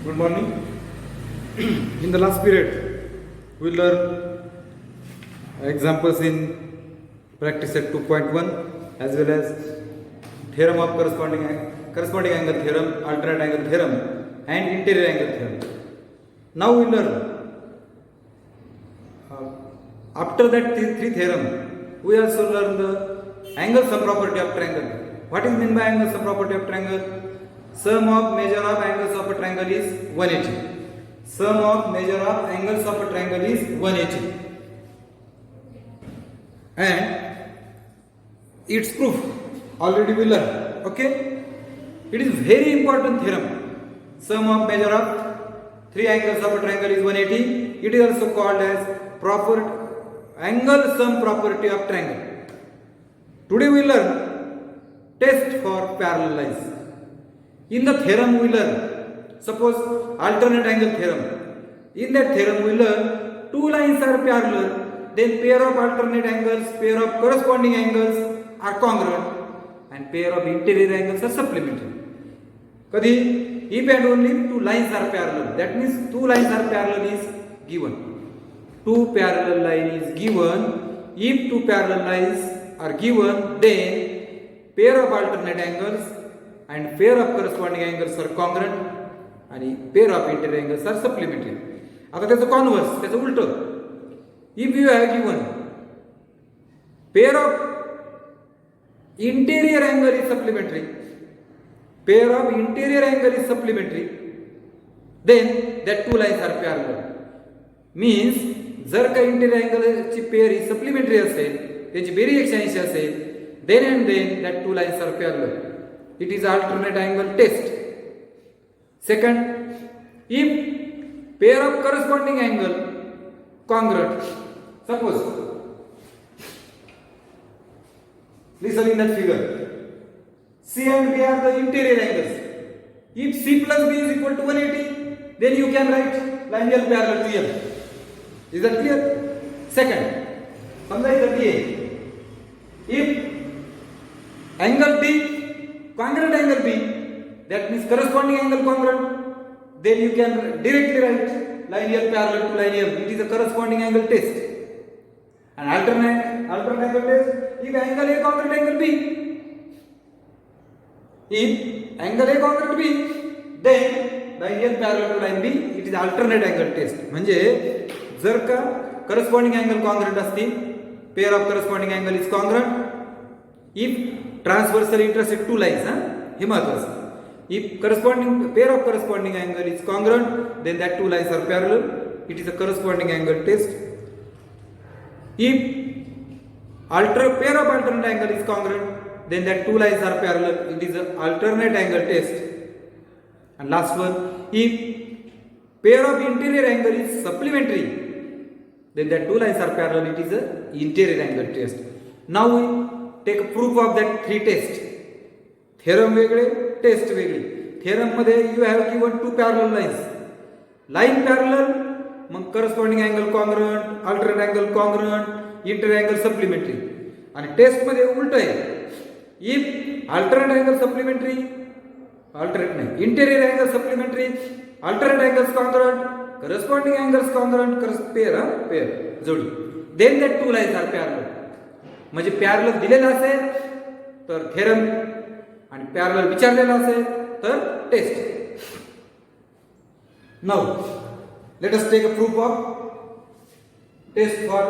Good morning. In the last period, we learned examples in practice set 2.1 as well as theorem of corresponding angle theorem, alternate angle theorem, and interior angle theorem. Now we learn after that three theorem, we also learn the angle sum property of triangle. What is meant by angle sum property of triangle? Sum of measure of angles of a triangle is 180. Sum of measure of angles of a triangle is 180. And its proof already we learned. Okay? It is very important theorem. Sum of measure of three angles of a triangle is 180. It is also called as angle sum property of triangle. Today we learn test for parallel lines. In the theorem we learn, suppose alternate angle theorem. In that theorem we learn two lines are parallel, then pair of alternate angles, pair of corresponding angles are congruent, and pair of interior angles are supplementary. Kadi, if and only two lines are parallel, that means two lines are parallel is given. Two parallel lines is given. If two parallel lines are given, then pair of alternate angles and pair of corresponding angles are congruent and pair of interior angles are supplementary. आता त्याचं converse, त्याचं उलट. If you have given pair of interior angle is supplementary, pair of interior angle is supplementary, then that two lines are parallel. Means जर का interior angle ची pair ही supplementary असेल, त्याची बेरीज 180 असेल, then and then that two lines are parallel. It is alternate angle test. Second, if pair of corresponding angle congruent, suppose listen in that figure, C and B are the interior angles. If C plus B is equal to 180, then you can write line L parallel to L. Is that clear? Second, समजा इधर D है. If angle D congruent angle B, that means corresponding angle congruent, then you can directly write line L parallel to line L. It is a corresponding angle test. And alternate angle test, if angle A congruent angle B, if angle A congruent B, then line L parallel to line B, it is alternate angle test. म्हणजे जर का corresponding angle congruent असतील, pair of corresponding angle is congruent, if transversally intersect two lines, हे महत्वाचं. If pair of corresponding angle is congruent, then that two lines are parallel. It is a corresponding angle test. If pair of alternate angle is congruent, then that two lines are parallel. It is an alternate angle test. And last one, if pair of interior angle is supplementary, then that two lines are parallel. It is an interior angle test. Now we take a proof of that three tests. Theorem वेगळे, taste वेगळे. Theorem मध्ये you have given two parallel lines. Line parallel, मग corresponding angle congruent, alternate angle congruent, interior angle supplementary. आणि taste मध्ये उलट आहे. If alternate angle supplementary, alternate नाही, interior angle supplementary, alternate angles congruent, corresponding angles congruent, pair जोडी. Then that two lines are parallel. म्हणजे parallel दिलेला असेल तर थेरम आणि पॅरलल विचारलेला असेल तर test. Now let us take a proof of test for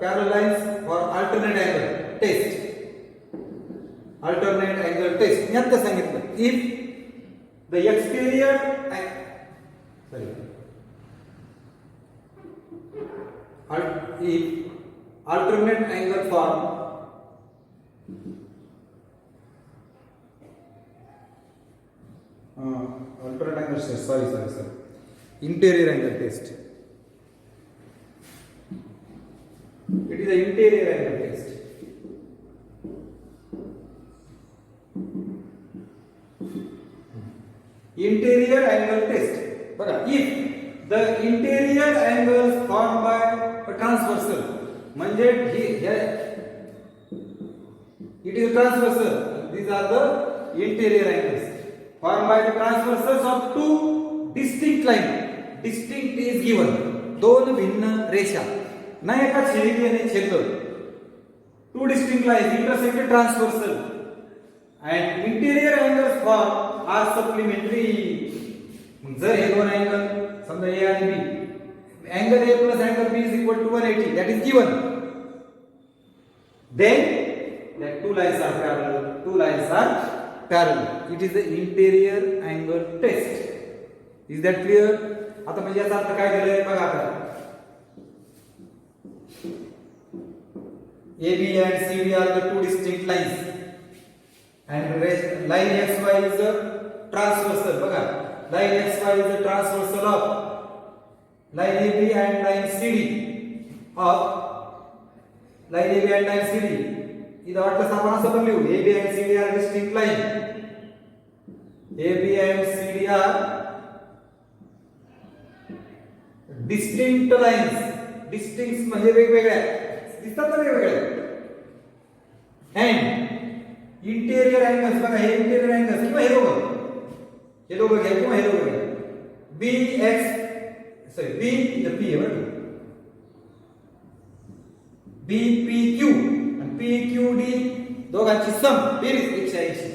parallel lines for alternate angle test. Alternate angle test मी आता सांगितलं. If the exterior if alternate angle form alternate angle test, sorry, interior angle test. It is an interior angle test. Interior angle test. But if the interior angles formed by a transversal, म्हणजे it is transversal. These are the interior angles. formed by the transversals of two distinct line. Distinct is given. दोन भिन्न रेषा ना एका छेदकी आणि छेदक. Two distinct lines intersected transversal and interior angles formed are supplementary. जर हे दोन अँगल समजा A आणि B, angle A plus angle B is equal to 180, that is given. Then that two lines are parallel. Two lines are parallel. It is the interior angle test. Is that clear? आता म्हणजे याचा अर्थ काय दिलाय बघा आता. AB and CD are the two distinct lines and line XY is the transversal. बघा, line XY is the transversal of line AB and line CD of line AB and line CD. इथं वाटलं आपण असं पण लिहू, AB and CD are distinct line. AB and CD are distinct lines. Distinct म्हणजे वेगवेगळ्या दिसतात ना, वेगवेगळ्या. and interior angles बघा, हे interior angles किंवा हे दोघं घ्या किंवा हे दोघं घ्या. B P बरोबर, BPQ आणि PQD दोघांची सम बेरीज 180.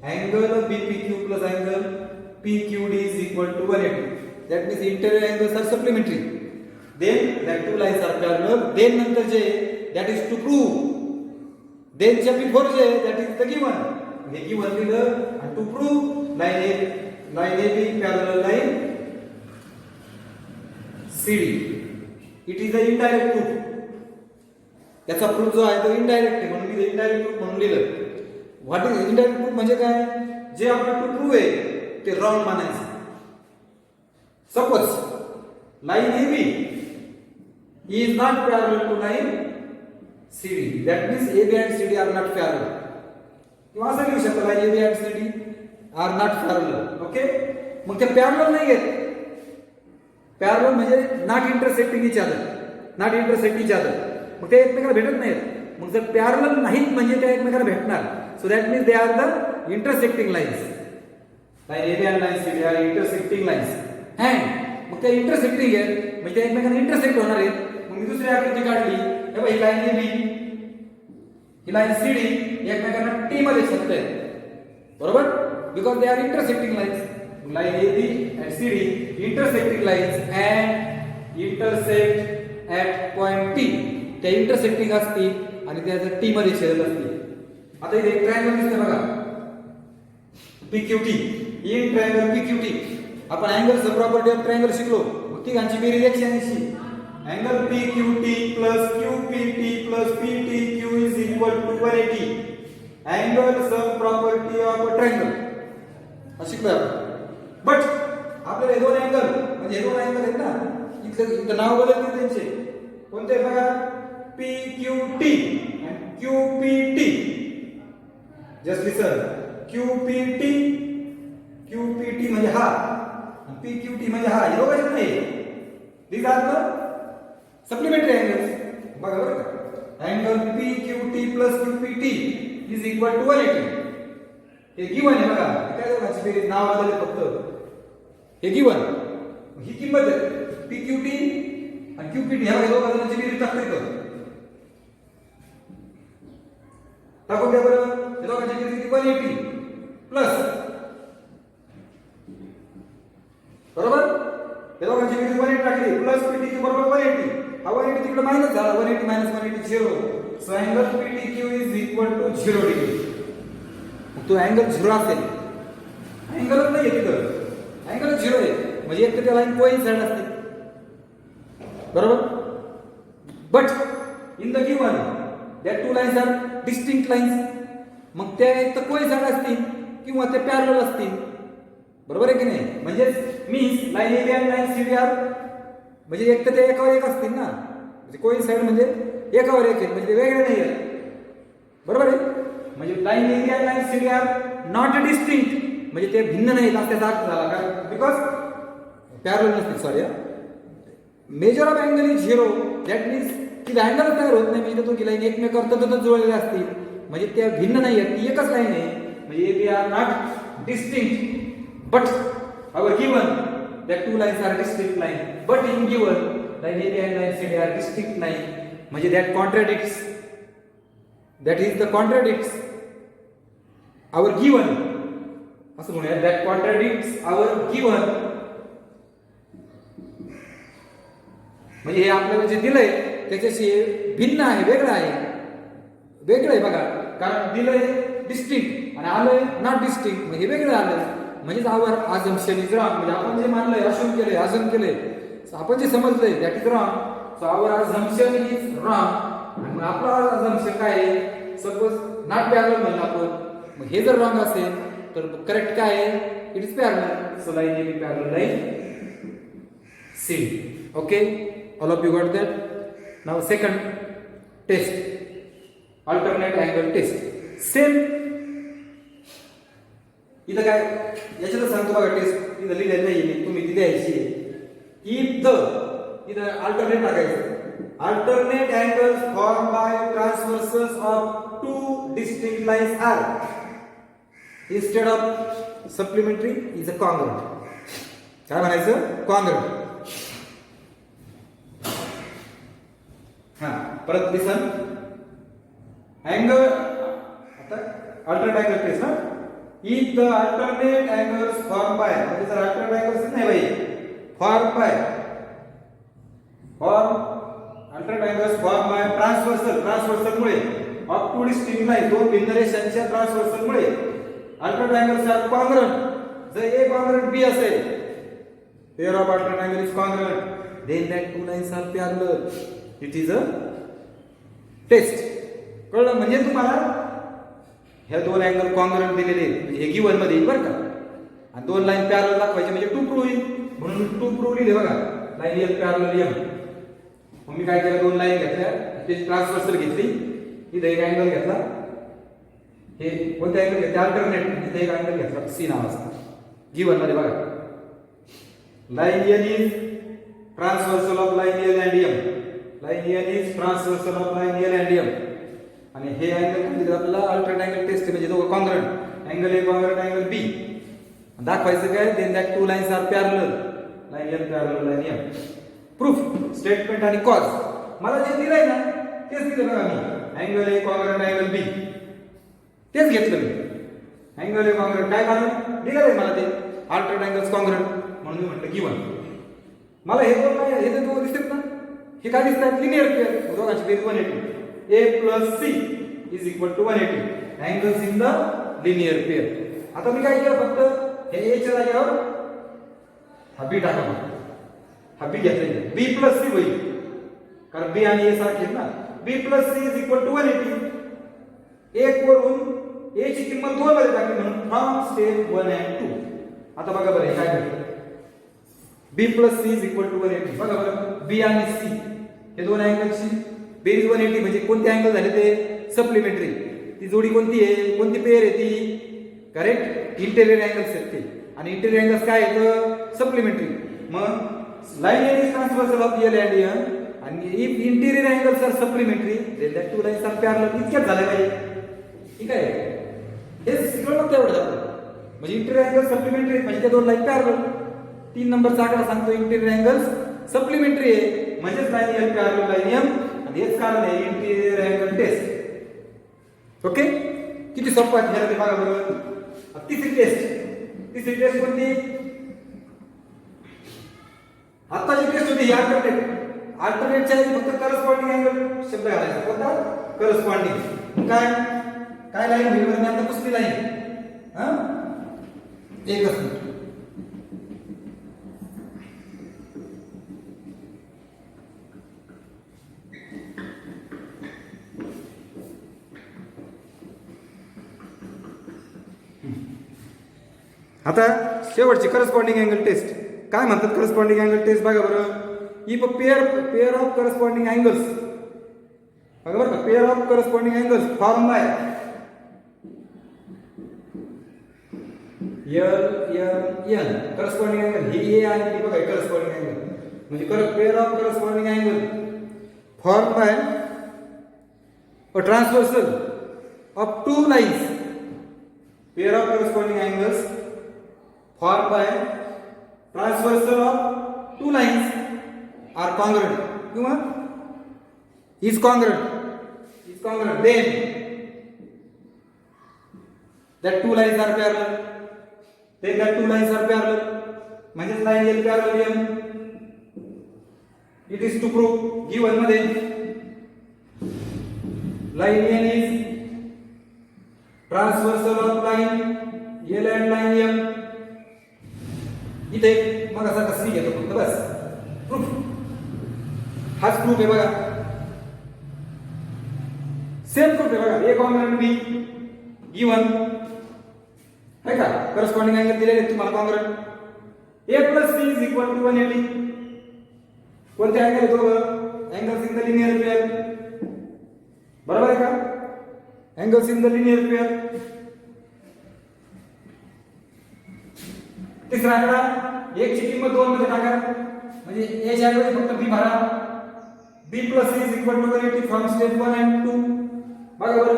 angle BPQ plus angle PQD is equal to 180. That means interior angles are supplementary. Then that two lines are parallel. Then नंतर जे that is to prove. Then च्या before जे that is the given. हे given दिलं and to prove line AB parallel line CD. It is the indirect proof. याचा proof जो आहे तो इनडायरेक्ट आहे म्हणून मी इनडायरेक्ट प्रूफ म्हणून लिहिलं. व्हॉट इज इनडायरेक्ट प्रूफ म्हणजे काय? जे आपलं टू प्रूव्ह आहे ते wrong मानायचं. Suppose line AB is not parallel to line CD. That means AB and CD are not parallel. किंवा असं लिहू शकतो line AB and CD are not parallel. Okay? मग ते parallel नाही आहेत. Parallel म्हणजे not intersecting each other. Not intersecting each other. मग ते एकमेकांना भेटत नाहीत. मग जर parallel नाहीत म्हणजे ते एकमेकांना भेटणार. So that means they are the intersecting lines. Line AB and line CD are intersecting lines. मग ते इंटरसेक्टिंग आहे म्हणजे ते एकमेकांना इंटरसेक्ट होणार आहेत. मग मी दुसरी आकृती काढली, हे बघ, ही लाईन AB ही लाईन CD एकमेकांना T मध्ये छेदत आहेत, बरोबर, because they are intersecting lines. Line AB and CD intersecting lines and intersect at point T. त्या इंटरसेक्टिंग असतील आणि त्या T मध्ये छेदत असतील. आता इथे एक ट्रायंगल दिसतंय बघा, PQT. इन ट्रायंगल PQT आपण अँगलचा प्रॉपर्टी ऑफ ट्रायंगल शिकलो. मग तिघांची बेरीज 180. Angle PQT plus QPT plus PTQ is equal to 180. Angle sum property of a triangle हा शिकलोय आपण. बट आपल्याला हे दोन अँगल म्हणजे हे दोन अँगल आहेत ना, इथलं नाव बदलते त्यांचे. कोणते बघा, PQT आणि QPT. जस्ट लिसन, QPT म्हणजे हा, PQT म्हणजे हा, हे दोघांचे नाही. these are the supplementary angles. बघा बरं का, angle PQT plus QPT is equal to 180. हे गिवन आहे बघा, काय दोघांची बेरीज नाव बदलले फक्त. हे गिवन, ही किंमत आहे PQT आणि QPT, ह्या दोघांची बेरीज टाकून द्या बरं. हे दोघांची बेरीज 180 प्लस, बरोबर, हे दोघांची बेरीज 180 टाकली प्लस PTQ बरोबर 180. हा 180 तिकडे मायनस झाला, 180 minus 180 0. So angle PTQ is equal to 0 degree. तो अँगल 0 असेल, अँगलच नाही तिथं, अँगल 0 आहे म्हणजे एक तर त्या लाईन कोइन्साइड असते, बरोबर. But in the given that two lines are distinct lines. मग त्या एक तर कोइन्साइड असतील किंवा ते पॅरलल असतील, बरोबर आहे की नाही. म्हणजे मीन्स लाईन AB आणि लाईन CD आर म्हणजे एक तर ते एकावर एक असतील ना, म्हणजे कोइन्साइड म्हणजे एकावर एक आहेत म्हणजे ते वेगळे नाही आहेत, बरोबर आहे. म्हणजे लाईन AB आणि line CD are not distinct म्हणजे ते भिन्न नाहीत असल्याचा अर्थ झाला. कारण बिकॉज पॅरलल नसतील. Sorry, measure of angle is 0. That means की अँगलच तयार होत नाही म्हणजे दोघी लाईन एकमेकावर ततच जुळलेल्या असतील म्हणजे त्या भिन्न नाही आहेत, ती एकच लाईन आहे. म्हणजे AB आर नॉट distinct, but our given that two lines are distinct line, but in given line AB and line CD are distinct line, म्हणजे that contradicts, that is the contradicts our given, असं म्हणूया, that contradicts our given, म्हणजे हे आपल्याला जे दिलंय त्याच्याशी भिन्न आहे, वेगळं आहे, वेगळं आहे बघा, कारण दिलंय डिस्टिंक्ट आणि आलंय नॉट डिस्टिंक्ट, म्हणजे वेगळं आलं, म्हणजे आवर अझम्पशन इज रॉंग, म्हणजे आपण जे मानलंय, अशुम केलंय, अझम केलंय, आपण जे समजलंय that is wrong, so our assumption is wrong, आणि मग आपलं अझम्पशन काय आहे, सपोज नॉट पॅरलल म्हणलं आपण, मग हे जर रॉंग असेल तर करेक्ट काय आहे, it is parallel, so line A B parallel line C. Okay, all of you got that. Now second test, alternate angle test. Same इथं काय याच्यात सांगतो बघा, टेस्ट इथं लिहिलेलं नाही, तुम्ही ती द्यायची आहे. इफ द, इथं अल्टरनेट टाकायचं, alternate angles form by transversals of two distinct lines are instead of supplementary is a congruent. काय म्हणायचं, congruent. हा परत लिसन अँगल, आता अल्टरनेट अँगल टेस्ट ना. If the alternate angles form bye, म्हणजे जर अल्टरनेट अँगल्स नाही भाई, form by, alternate angles form bye transversal मुळे ऑफ टू डिस्टिंक्ट लाईन, दोन भिन्न रेषांच्या ट्रान्सव्हर्सल मुळे अल्टरनेट अँगल्स आर कॉन्ग्रुएंट. जर ए कॉन्ग्रुएंट बी असेल, pair of alternate angle is congruent, then that two lines are parallel. It is a test. कळलं, म्हणजे तुम्हाला ह्या दोन अँगल कॉन्ग्रुएंट दिलेले आहेत, म्हणजे हे गिवन मध्ये बरं का, आणि दोन लाईन पॅरलल दाखवायचे म्हणजे टू प्रूव्ह येईल, म्हणून टू प्रूव्ह लिहिले बघा, लाईन एल पॅरलल एम. मग मी काय केलं, दोन लाईन घेतल्या, त्याची ट्रान्सव्हर्सल घेतली, इथे एक अँगल घेतला, हे कोणते अँगल घेतले, अल्टरनेट, इथे एक अँगल घेतला सी नावाचा, गिवन मध्ये बघा, line L is transversal of line L and M, line L is transversal of line L and M, आणि हे अँगल म्हणजे आपल्याला अल्टरनेट अँगल टेस्ट म्हणजे दोघं congruent, angle A congruent angle B, दाखवायचं काय, then that two lines are parallel, line L parallel line M. Proof, statement आणि cause. मला जे दिलंय ना तेच दिलं बघा मी, angle A congruent angle B, तेच घेतलं मी. अँगल ए कॉन्ग्रुएंट काय कारण दिलं आहे मला, ते अल्टरनेट अँगल्स कॉन्ग्रुएंट, म्हणून मी म्हटलं गिवन. मला हे दोन काय, हे दोन दिसतात ना, हे काय दिसतात, लिनियर पेअर, दोघांची बेरीज 180, a plus c is equal to 180, angles in the linear pair. आता मी काय केलं, फक्त हे a च्या जागेवर हा b टाका, हा b घेतला, b plus c होईल, कारण b आणि a सारखे ना, b plus c is equal to 180. एक वरून a ची किंमत 2 मध्ये टाकली, म्हणून फ्रॉम स्टेप 1 and 2. आता बघा बरं, हे काय भेटलं, b plus c is equal to 180. बघा बरं, b आणि c हे दोन अँगलची बेरीज 180, म्हणजे कोणते अँगल झाले ते सप्लिमेंटरी. ती जोडी कोणती आहे, कोणती पेअर आहे ती, करेक्ट, इंटेरियर अँगल्स आहेत ते, आणि इंटेरियर अँगल्स काय आहेत, सप्लिमेंटरी. मग line L is transversal of L and M, आणि if interior angles are supplementary then that two lines are parallel. इतक्याच झालं पाहिजे, ठीक आहे, हे शिकवलं तेवढं झालं, म्हणजे इंटेरियर अँगल सप्लिमेंटरी म्हणजे त्या दोन लाईन पॅरलल. 3 नंबरचा आकडा सांगतो, इंटेरियर अँगल्स सप्लिमेंटरी आहे, म्हणजेच line L parallel line M, हेच कारण आहे इंटिरियर अँगल टेस्ट. ओके, किती सोपं आहे ह्याला ते बघा बरोबर. तिसरी टेस्ट कोणती, आत्ताची टेस्ट होती ही अल्टरनेटच्या आधी फक्त करस्पॉन्डिंग अँगल शब्द घालायचा, कोणता, करस्पॉन्डिंग. काय काय लाईन होईल बरं, मी आता पुसली लाईन, हा एकच मिनिट. आता शेवटची करस्पॉन्डिंग अँगल टेस्ट. काय म्हणतात करस्पॉन्डिंग अँगल टेस्ट बघा बरं. If a pair of corresponding angles, बघा बरं का, pair of corresponding angles form by an corresponding angle, ही ए आणि ती बघा करस्पॉन्डिंग अँगल, म्हणजे pair of corresponding angle form by a transversal of two lines, pair of corresponding angles लांब आहे. Transversal of two lines are congruent किंवा is congruent then that two lines are parallel, then that two lines are parallel, म्हणजे line L parallel M. It is to prove given मध्ये line N is transversal of line L and line M. इथे मग असा कसं घेतो फक्त बस proof. हाच proof आहे बघा, सेम प्रूफ आहे बघा. A कॉन्ग्रुएंट B गिवन है का, करस्पॉन्डिंग अँगल दिलेले तुम्हाला congruent. A plus C is equal to 180. कोणते अँगल आहे दोघं? Angles in the linear pair. बरोबर आहे का? Angles in the linear pair. तिसरा आकडा 1 ची किंमत 2 मध्ये टाका, म्हणजे A च्या ऐवजी फक्त B भरा. B plus C is equal to 180 from step 1 and 2. बघा बरं,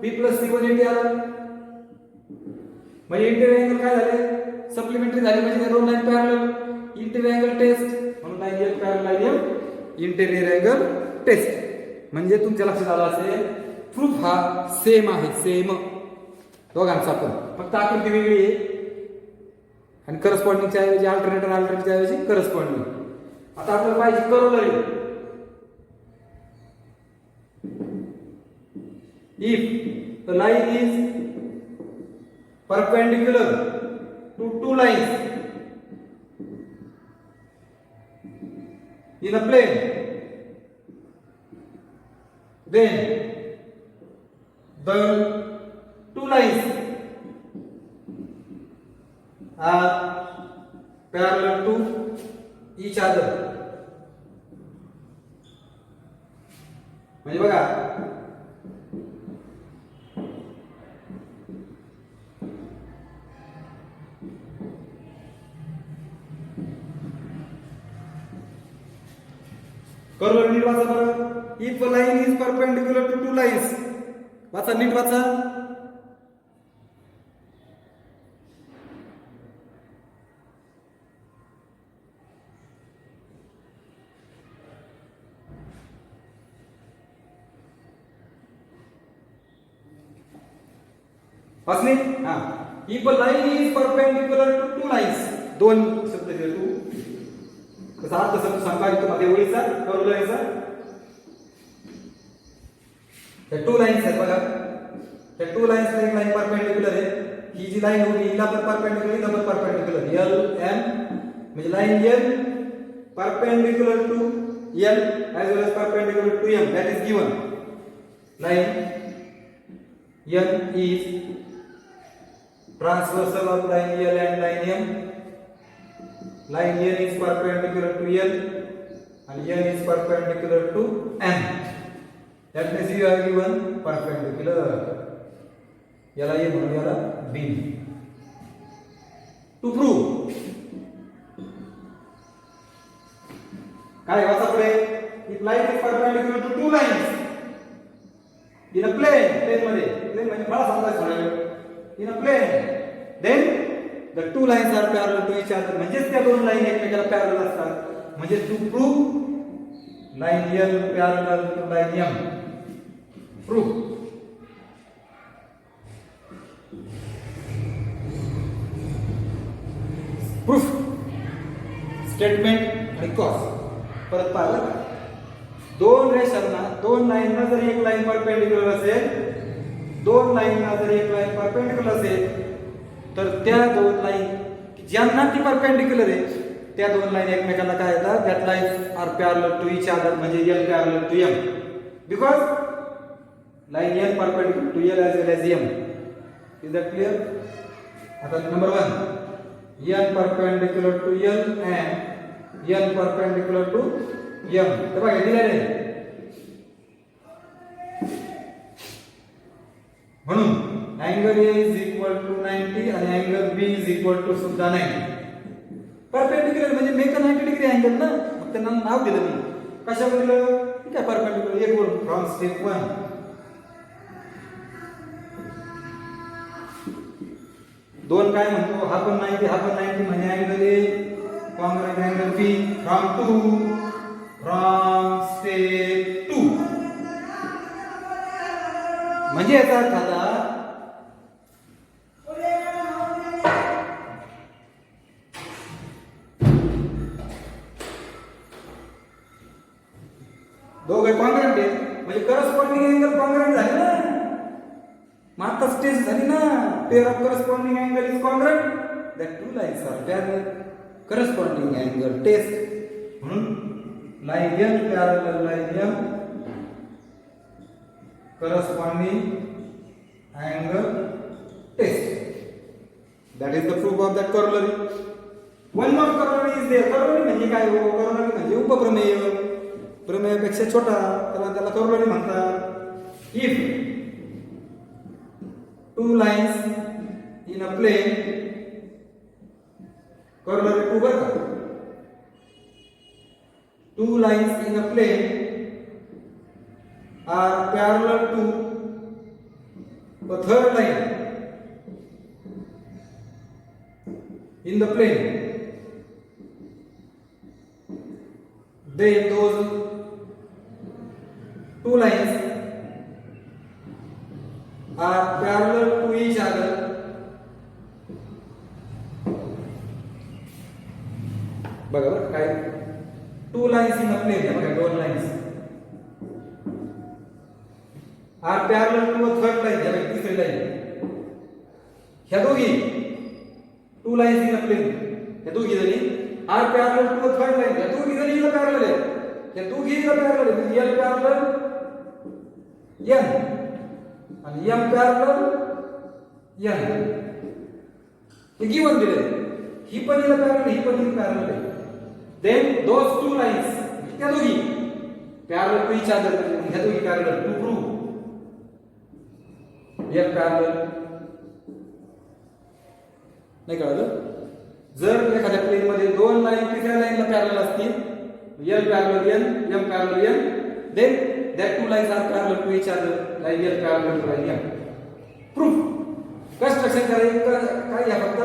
B plus C 180 आलं, म्हणजे इंटिरियर अँगल काय झाले? सप्लिमेंटरी झाले, म्हणजे त्या दोन line parallel. Interior angle test म्हणून line L parallel line M interior angle test. म्हणजे तुमच्या लक्षात आलं असेल प्रूफ हा सेम आहे, सेम दोघांचा पण, फक्त आकृती वेगळी आहे. आणि करस्पॉन्डिंगच्या ऐवजी अल्टरनेटच्या ऐवजी करस्पॉन्डिंग. आता आपल्याला पाहिजे corollary. If the line is perpendicular to two lines in a plane, then the two lines are parallel to each other. म्हणजे बघा, करोलरी नीट वाचा बरं. If a line is perpendicular to two lines, वाचा नीट वाचा. वाचले? हा. If a line is perpendicular to two lines, दोन शब्द दिले तू कसा अर्थ समजून सांगा तुम्हाला ओळीचा करोलरीचा. त्या टू लाईन्स आहेत बघा, त्या टू लाईन्स एक लाईन परपेंडिक्युलर आहे. ही जी लाईन होती हिला पण परपेंडिक्युलर, हिला पण परपेंडिक्युलर. L M म्हणजे line L perpendicular to L as well as perpendicular to M, that is given. Line N is transversal of line L and line M. Line N is perpendicular to L and N is perpendicular to M. That means you are given perpendicular. याला A म्हणून याला B. To prove काय वाचा पुढे. If line is perpendicular to two lines in a plane, plane मध्ये, plane म्हणजे मला समजायचं थोडं. In a plane, then the two lines are parallel to each other, म्हणजे त्या दोन लाईन एकमेकाला पॅरलल असतात. म्हणजे to prove line L parallel to line M. Prove. Proof statement आणि कॉज परत पाहिलं का. दोन रेषांना, दोन लाईनना जर एक लाईन परपेंडिक्युलर असेल, दोन लाईनना जर एक लाईन परपेंडिक्युलर असेल, तर त्या दोन लाईन ज्यांना ती परपेंडिक्युलर आहे त्या दोन लाईन एकमेकांना काय येतात, that lines are parallel to each other, म्हणजे L parallel to M, because line L perpendicular to L as well as M. Is that clear. आता number 1, N perpendicular to L and N perpendicular to M. तर बघा दिलेले म्हणून angle A is equal to 90 आणि angle B is equal to सुद्धा 90. Perpendicular म्हणजे make a 90 degree angle ना, मग त्यांना नाव दिलं मी. कशावर दिलं? ठीक आहे, परपेंडिक्युलर एक वरून फ्रॉम स्टेप 1. दोन काय म्हणतो, हा पण 90 हा पण 90 म्हणजे angle A congruent angle B from state 2. म्हणजे याचा अर्थ आता दोघे कॉन्ग्रुएंट आहे म्हणजे करस्पॉन्डिंग अँगल कॉन्ग्रुएंट झाले ना. मात्र स्टेज झाली ना. Pair of corresponding angle is congruent that two lines are parallel. Corresponding angle test म्हणून line N parallel line M corresponding angle test. That is the proof of that corollary. One more corollary is there. Corollary म्हणजे काय हो? Corollary म्हणजे उपप्रमेय. प्रमेयापेक्षा छोटा त्याला corollary म्हणतात. If two lines in a plane, corollary two बरं का, two lines in a plane are parallel to a third line in the plane, then those two lines are parallel to each other बघा बरं काय, two lines in a plane बघा, दोन lines are parallel to a third line, या तिसरी line. ह्या दोघी two lines in a plane, ह्या दोघी जणी are parallel to a third line, ह्या दोघी जणी हिला पॅरलल आहे. ह्या दोघी हिला पॅरलल आहे म्हणजे एल पॅरलल एन आणि एम पॅरलल एन. हे गिवन दिले. ही पण हिला पॅरलल, ही पण हिला पॅरलल आहे. देन दोज टू लाइन्स, त्या दोघी पॅरलल टू इच अदर, ह्या दोघी parallel to prove L parallel. नाही कळलं? जर एखाद्या प्लेन मध्ये दोन लाईन तिसऱ्या लाईनला पॅरलल असतील, L parallel N, M parallel N, then that two lines are parallel to each other, line L parallel to line M. Proof construction करायचं काय या फक्त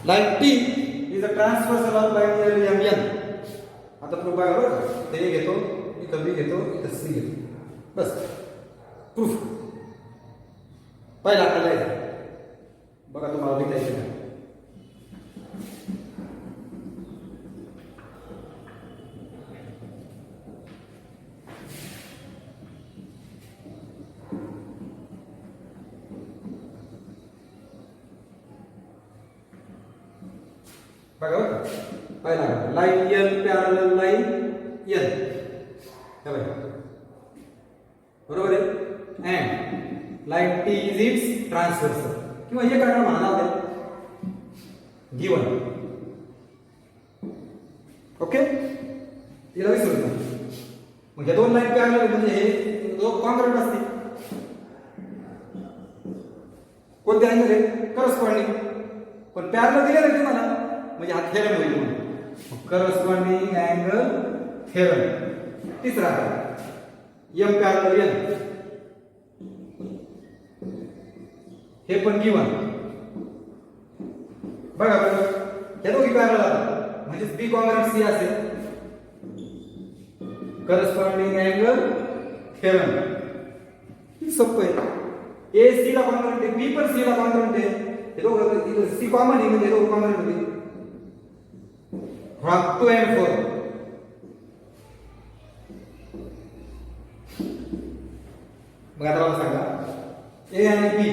line T is a transversal of line L M N. आता proof बघा बरं, ते घेतो, इथं बी घेतो, इथं सी घेतो, बस प्रूफ. पहिला आपल्याला बघा तुम्हाला लिहायचं का, बघा पहिला line L parallel line L, बरोबर आहे. And line T is it's transversal किंवा हे काय म्हणा गिवन. ओके, तिला विसरू नका. मग या दोन लाईन पॅरलल म्हणजे हे दोन कॉन्ग्रुएंट असतील. कोणते अँगल आहे? करस्पॉन्डिंग. पण पॅरलल दिले नाही तुम्हाला म्हणजे हा थेरम होईल म्हणून करस्पॉन्डिंग अँगल थेरम. तिसरा एम पॅरलल एन, हे पण गिवन. बघा हे दोघी पॅरलल आहेत म्हणजे बी कॉन्ग्रुएंट सी असेल. करस्पॉन्डिंग अँगल थेरम सोपं आहे. ए सी ला कॉन्ग्रुएंट आहे, बी पण सी ला कॉन्ग्रुएंट आहे. हे दोघं सी कॉमन आहे म्हणजे हे दोघं कॉन्ग्रुएंट होतील. फ्रॉम 2 and 4 मग आता मला सांगा ए आणि बी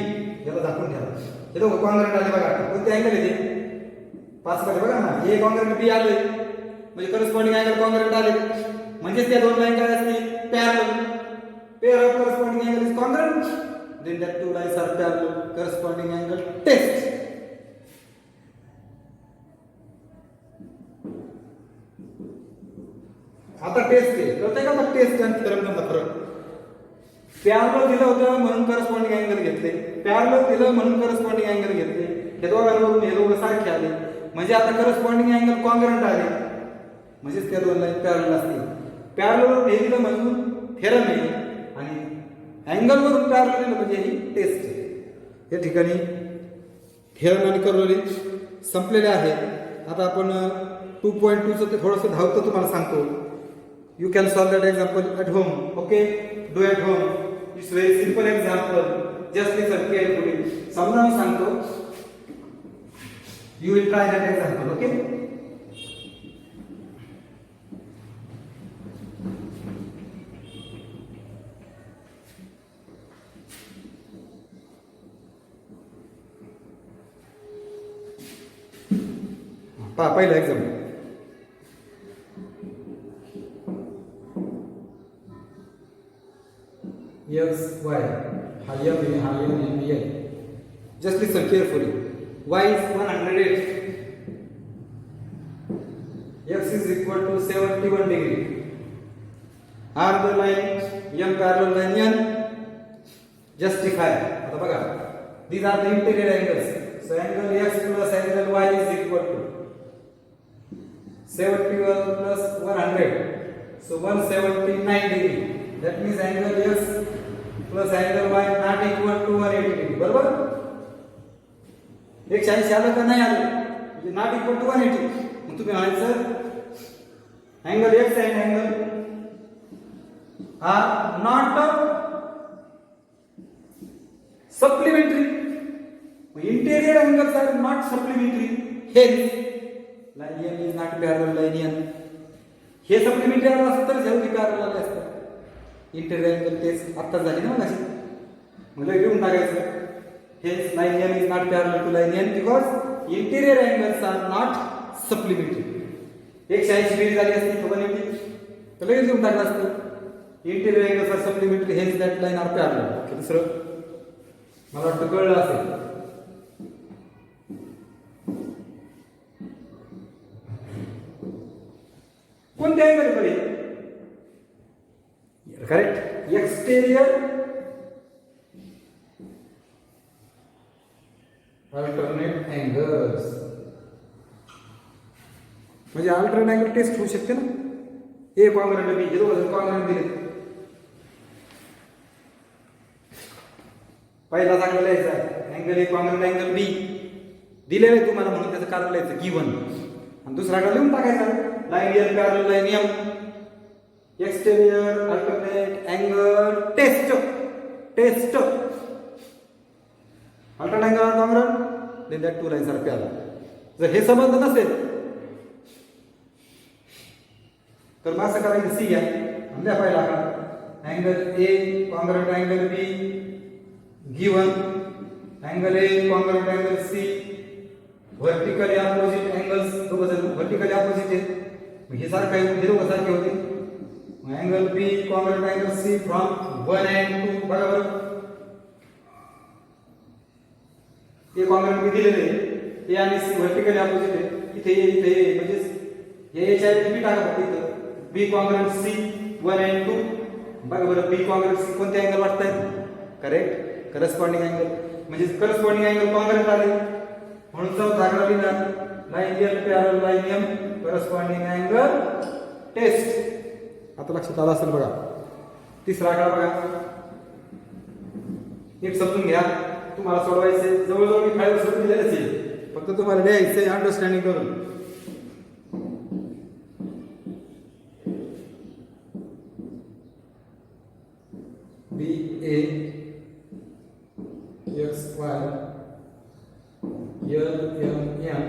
याला दाखवून ठेवा. हे दोघं कॉन्ग्रुएंट आले बघा. कोणते अँगल येते? 5 मध्ये बघा ना, ए कॉन्ग्रुएंट बी आले म्हणजे करस्पॉन्डिंग अँगल कॉन्ग्रुएंट आले म्हणजे त्या दोन लाईन काय असतील? Parallel. Pair of corresponding angle is congruent, then that two lines are parallel. Corresponding angle test. आता टेस्ट आहे, कळतंय का? मग टेस्ट आणि थेरम मधला फरक. पॅरलल दिलं होतं म्हणून करस्पॉन्डिंग अँगल घेतले, पॅरलल दिलं म्हणून करस्पॉन्डिंग अँगल घेतले. हे दोघांवरून हे दोघं सारखे आले म्हणजे आता करस्पॉन्डिंग अँगल कॉन्ग्रुएंट आले म्हणजे त्या दोन लाईन पॅरलल असतील. पॅरलल वरून हे दिलं म्हणून थेरम आहे आणि अँगल वरून पॅरलल दिलं म्हणजे ही टेस्ट आहे. या ठिकाणी हेरन आणि करवली संपलेले आहे. आता आपण 2.2चं ते थोडंसं धावतं तुम्हाला सांगतो. You can solve that example at home. Okay, do at home. It's very simple example. Just listen carefully. समजावून सांगतो. You will try that example. Okay. पहा पहिला एक्झाम्पल. एक्स वाय हा एम आहे, हा एम आहे. Just listen carefully. Y is 108. X is equal to 71 degree. Are the line M parallel line N. Justify. आता बघा, these are the interior angles. So angle x plus angle y is equal to 71 plus 100. So 179 degree. That means angle x plus angle y not equal to 180 degree. बरोबर? 180 आलं का नाही आलं? म्हणजे not equal to 180. मग तुम्ही म्हणायचं angle x and angle are not supplementary. Interior angles are not supplementary. Hence, line M is not parallel line N. हे supplementary आलं असतं तर जेवढी parallel आले असतं. Interior angle टेस्ट आत्ता झाली ना माझी. मला लिहून टाकायचं. Hence, line M is not parallel to line N because interior angles are not supplementary. 180 degree झाली असती खबर नाही तर लगेच लिहून टाकलं असतं. Interior angles are supplementary. Hence, that line are parallel. Okay, दुसरं मला वाटतं कळलं असेल. कोणत्या अँगल कडे? करेक्ट. Exterior alternate angles. म्हणजे अल्टरनेट अँगल टेस्ट होऊ शकते ना. ए कॉंग्रंट बी हे दोघं कॉंग्रंट दिले. पहिला चांगला लिहायचा अँगल ए कॉंग्रंट अँगल बी दिलेलं आहे तुम्हाला म्हणून त्याचं कारण लिहायचं गिवन. आणि दुसरा का लिहून टाकायचा line L parallel line M. Exterior alternate angle test. Alternate angle are congruent, then that two lines are parallel. जर हे संबंध नसेल तर मग असं करायचं सी आहे. म्हणजे पहिला angle A congruent angle B given. Angle A congruent angle C. Vertically opposite angles दोघं व्हर्टिकली अपोजिट आहेत. हे सारखं हे दोघं सारखे होते. Angle B congruent angle C from 1 and 2. बघा बरं हे कॉंग्रंट बी दिलेले आहे. ए आणि सी व्हर्टिकली अपोजिट आहे. इथे ए म्हणजे हे च्या बी टाका फक्त इथं. B congruent C 1 and 2. बघा बरं बी कॉंग्रंट सी कोणते अँगल वाटतायत? Correct, corresponding angle. म्हणजे करस्पॉन्डिंग अँगल कॉंग्रंट आले म्हणून चौथा दाखला लिहिला line L parallel line M corresponding angle test. आता लक्षात आलं असेल बघा. तिसरा आकडा बघा. नीट समजून घ्या. तुम्हाला सोडवायचे जवळजवळ मी फायदा सोडून दिलेलेच आहे. फक्त तुम्हाला लिहायचं अंडरस्टँडिंग करून. B A X Y L M M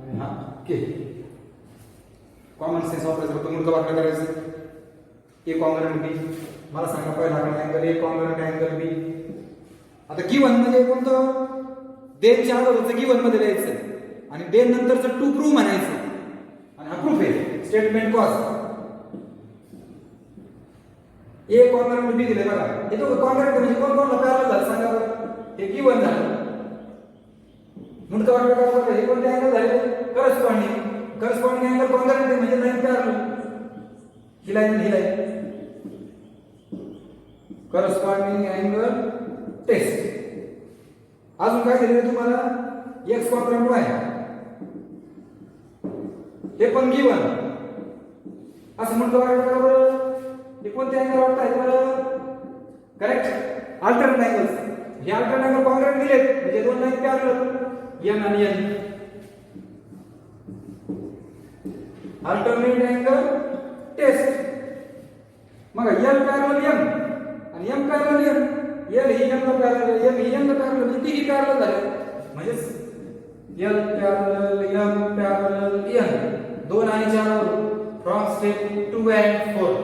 आणि हा के. कॉमन सेन्स वापरायचं फक्त मुलगा वाटलं करायचं. ए कॉंग्रंट बी. मला सांगा पहिला अँगल ए कॉंग्रंट अँगल बी. आता गिवन म्हणजे कोणतं? देनच्या अगोदरचं गिवन मध्ये लिहायचं आणि देन नंतरचं टू प्रूव्ह म्हणायचं. आणि हा प्रूफ आहे स्टेटमेंट कॉज. ए कॉंग्रंट बी दिले बघा. हे दोघं कॉंग्रंट म्हणजे कोण कोणला पॅरलल झालं सांगा बरं. हे गिवन झालं. मुंडका वाटलं का बघा हे कोणते अँगल झाले? करस्पॉन्डिंग अँगल कॉंग्रंट म्हणजे लाईन पॅरलल. ही लाईन करस्पॉन्डिंग अँगल टेस्ट. अजून काय दिलं तुम्हाला? एक्स कॉंग्रंट वाय हे पण गिवन. असं म्हणतो बरोबर. हे कोणते अँगल वाटताय बरं? Correct, alternate angles. हे अल्टरनेट अँगल कॉन्ग्रुएंट दिलेत म्हणजे दोन लाईन पॅरलल एन आणि एन. Alternate angle test. मग एल पॅरलल एम आणि एम पॅरलल एम. एल ही एम ला पॅरलल, एम ही एम ला पॅरलल, म्हणजे तिही पॅरलल झाले. म्हणजे L parallel M parallel N. 2 आणि 4 फ्रॉम स्टेप 2 and 4.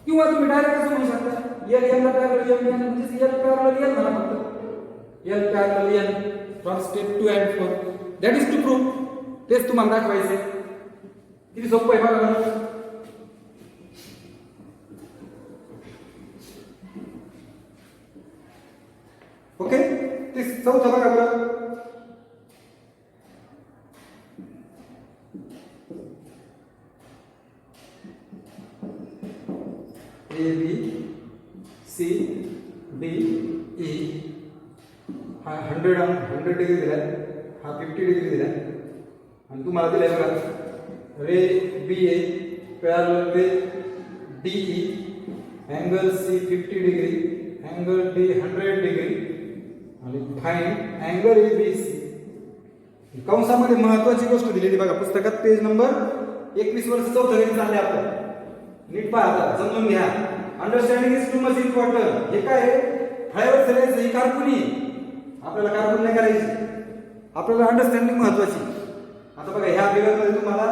किंवा तुम्ही डायरेक्ट असं म्हणू शकता एल एम ला पॅरलल एम एन म्हणजे एल पॅरलल एन म्हणा फक्त. L parallel N from step 2 and 4. That is to prove. तेच तुम्हाला दाखवायचे. किती सोपं आहे बघा बरं. ओके, ते चौथं बघा बरं. A B C D E. हा 100 डिग्री दिलाय, हा 50 डिग्री दिलाय आणि तुम्हाला दिलाय बघा ray B A parallel ray D E. Angle C 50 degree, angle D 100 degree आणि find angle A B C. कंसामध्ये महत्वाची गोष्ट दिलेली बघा पुस्तकात पेज नंबर 21 वर चौथं गणित चालले आपण. नीट पहा, समजून घ्या. Understanding is too much important. हे काय आहे, फळ्यावर चलायचं ही कारकुनी. आपल्याला कारकुनी नाही करायची, आपल्याला अंडरस्टँडिंग महत्वाची. आता बघा ह्या फिगर मध्ये तुम्हाला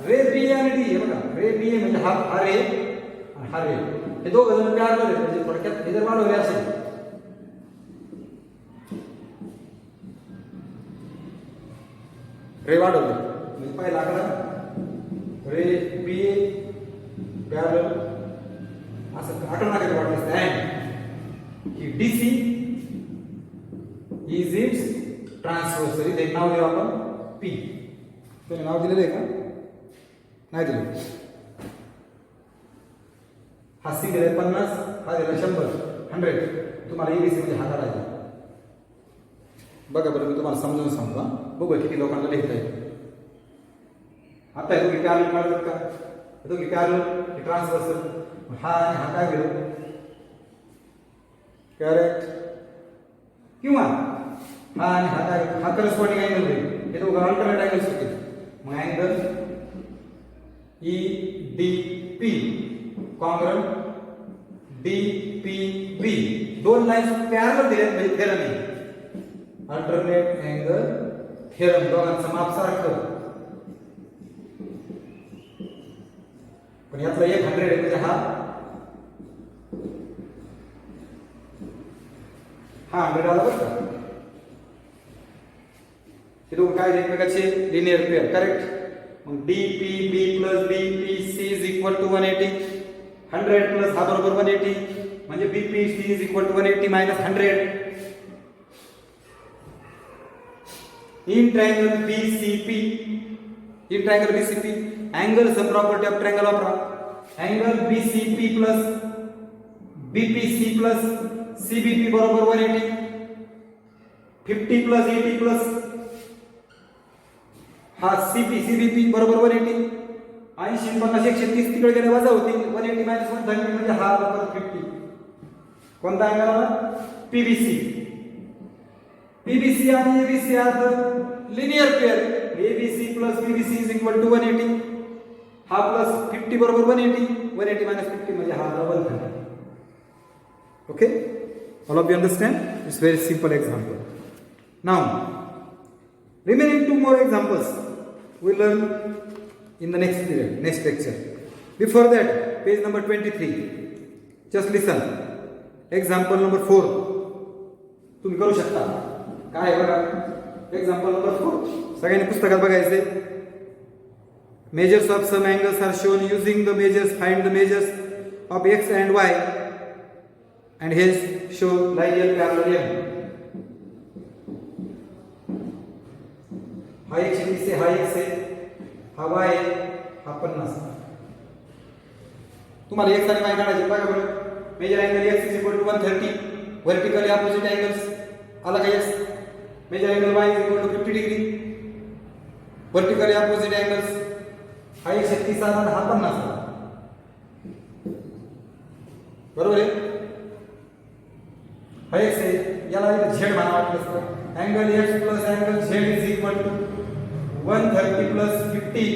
रे बी ए आणि डी. हे बघा रे बी ए म्हणजे हा रे आणि हा रे, हे दोघं जण पॅरलल आहेत. म्हणजे थोडक्यात हे जर वाढवले असेल रे वाढवले म्हणजे पहिला आकडा रे बी ए पॅरलल असं आकडा नका वाढलं असतं. अँड ही D C is it's transverse. इथे एक नाव देऊ आपण पी. तुम्ही नाव दिलेलं आहे का? नाही दिलं. हा सी दिलाय 50, हा दिला 100. तुम्हाला एबीसी म्हणजे हा काढायचा. बघा बरं मी तुम्हाला समजून सांगतो. बघू किती लोकांना लिहिता येईल. आता हे दोघी पॅरलल काढतात का? हे दोघी पॅरलल, हे ट्रान्सव्हर्सल. हा आणि हा काय गेलो करेक्ट. किंवा हा आणि हा काय, हा करस्पॉन्डिंग अँगल होईल. हे दोघं अल्टरनेट अँगल्स होतील. मग angle E D P congruent D P B. दोन लाईन्स पॅरलल दिलेत म्हणजे थेरम आहे. Alternate angle theorem. दोघांचं माप सारखं पण यातला 100 आहे म्हणजे हा 100 आला बरं का. हे दोघं काय एकमेकाचे लिनियर पेअर करेक्ट. मग D P B plus B P C is equal to 180. 100 plus हा बरोबर 180 म्हणजे B P C is equal to 180 minus 100. In triangle BCP, in triangle BCP angle sum property of triangle वापरा. Angle BCP plus BPC plus CBP बरोबर 180. 50 plus 80 plus हा CP CBP बरोबर 180. 80 50 130 तिकडे गेले वजा होतील. 180 मायनस 130 म्हणजे हा बरोबर 50. कोणता अँगल आला? पीबीसी. पीबीसी आणि ABC are linear pair. ABC plus PBC is equal to 180. हा प्लस 50 बरोबर 180. 180 मायनस 50 म्हणजे हा डबल झाला. Okay, all of you understand? It's very simple example. Now remaining 2 more examples we learn in the next period, next lecture. Before that, page number 23. Just listen. Example number 4. तुम्ही करू शकता. काय आहे बघा? Example number 4. सगळ्यांनी पुस्तकात बघायचे. Measures of some angles are shown using the measures. Find the measures of x and y and hence show linear parallel. हा 130 आहे, हा x आहे, हा y आहे, हा 50. तुम्हाला x आणि y काढायचे बघा बरं. Major angle x is equal to 130. Vertically opposite angles आला का x. Major angle y is equal to 50 degree. Vertically opposite angles हा 130 आला आणि हा 50 आला. बरोबर आहे. हा एक्स आहे, याला इथे झेड म्हणा वाटलं असतं. Angle X plus angle Z is equal to 130 plus 50.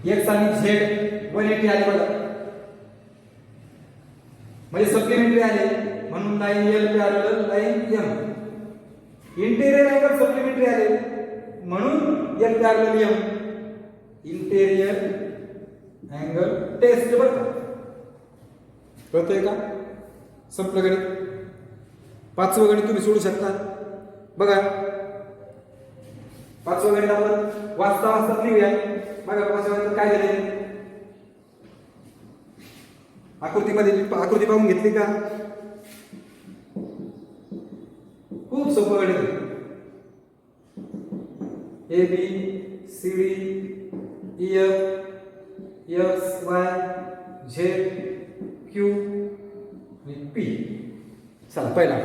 X आणि झेड 180 आले बघा, म्हणजे सप्लिमेंटरी आले, म्हणून line L parallel line M. Interior angle supplementary आले, म्हणून L parallel M. Interior angle test. बरं कळतंय का? संपलं गणित. 5वं गणित तुम्ही सोडू शकता. बघा 5वं गणित आपण वाचता वाचता लिहूया. बघा 5व्या गणितात काय झाले, आकृती पाहून घेतली का? खूप सोपं गणित आहे. A B C D E F X Y Z Q आणि पी. चला पहिला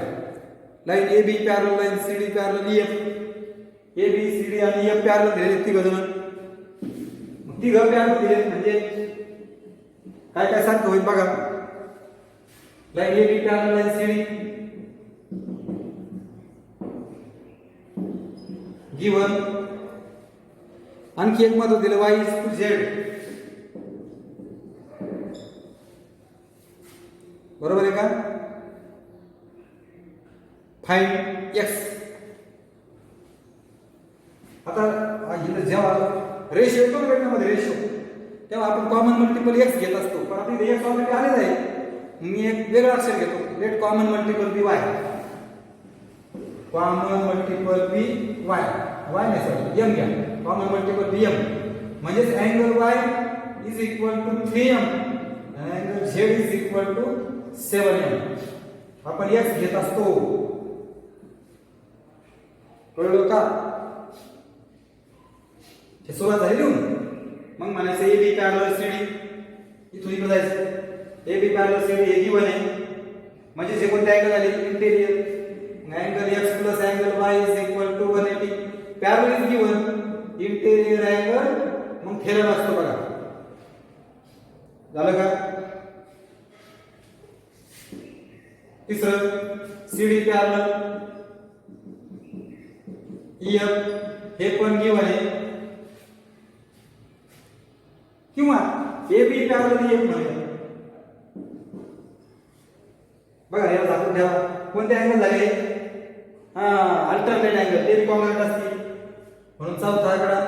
line A B parallel line C D parallel E F. A B C D आणि एफ पॅरलल दिले, तिघ जण. तिघ पॅरलल दिले म्हणजे काय काय सारखं होईल बघा. Line A B parallel line C D given. आणखी एक महत्व दिलं वाय इज टू झेड. बरोबर आहे का? Find x. आता जेव्हा रेशो येतो ना गणितामध्ये रेशो, तेव्हा आपण कॉमन मल्टिपल एक्स घेत असतो, पण आपली एक्स ऑलरेडी आलेला आहे. मी एक वेगळा अक्षर घेतो, let common multiple be Y. Common multiple be Y, Y नाही सॉरी एम घ्या. कॉमन मल्टिपल बी एम म्हणजेच angle Y is equal to 3m आणि angle Z is equal to 7m. आपण एक्स घेत असतो. कळलं का? हे सुरुवात झाली लिहून. मग म्हणायचं A B parallel C D. इथून इकडे जायचं. A B parallel C D हे गिवन आहे, म्हणजे जे कोणते अँगल आले interior. Angle X plus angle Y is equal to 180. Parallel is given, interior angle मग थेरम असतो बघा. झालं का? तिसरं C D parallel E F हे पण गिवन आहे, किंवा A B parallel E F म्हणूया. बघा याला दाखवून ठेवा कोणते अँगल झाले. अल्टरनेट अँगल, ते कॉन्ग्रॅट असतील, म्हणून चौथा आकडा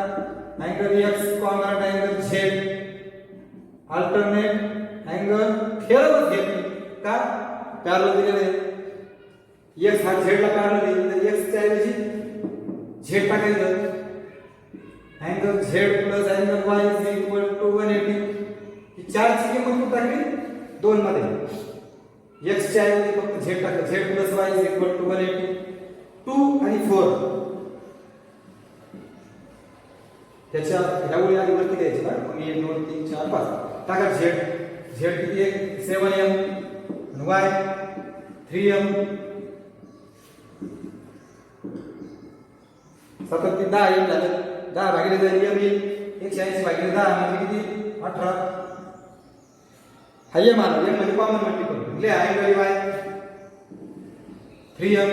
angle X congruent angle Z. Alternate angle थेरमच घेतली का? पॅरलल दिलेले. एक्स हा झेडला पॅरलल आहे, तर एक्सच्या ऐवजी झेड टाकायचं. Angle Z plus angle Y is equal to 180. ही 4 ची किंमत कुठे टाकली? 2 मध्ये. एक्स च्या ऐवजी फक्त झेड टाका. Z plus Y is equal to 180. 2 आणि 4 त्याच्या ह्या ओळी आधी वरती द्यायची ना. मग 1 2 3 4 5 टाका. झेड झेड किती आहे? 7m आणि वाय 3m. 7 3 10 m झालं. 10 भागिले जर एम येईल 180 भागिले 10 म्हणजे किती? 18. हा एम आला. एम म्हणजे कॉमन मल्टिपल. लिहा अँगल वाय 3m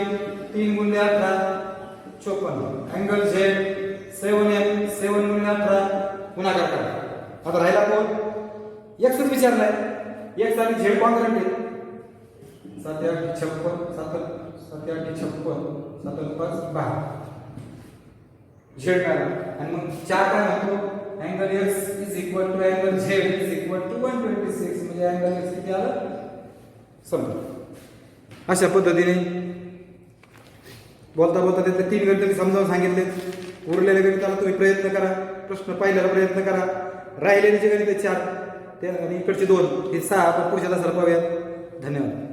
3 गुणिले 18 54. अँगल झेड 7m 7 गुणिले 18 गुणाकार करा. आता राहिला कोण? एक्सच विचारलाय. एक्स आणि झेड कॉन्ग्रॅट आहे. 7 8 56 7 7 8 56 7 5 12 झेड काढा. आणि मग 4 काय म्हणतो? Angle X is equal to angle Z is equal to 126 म्हणजे अँगल एक्स किती आलं? समजा अशा पद्धतीने बोलता बोलता त्याचे 3 गणित समजावून सांगितले. उरलेल्या गणिताला तुम्ही प्रयत्न करा, प्रश्न पाहिल्याला प्रयत्न करा. राहिलेले जे गणित 4 ते आणि इकडचे 2 हे 6 आपण पुढच्या तासाला पाहूयात. धन्यवाद.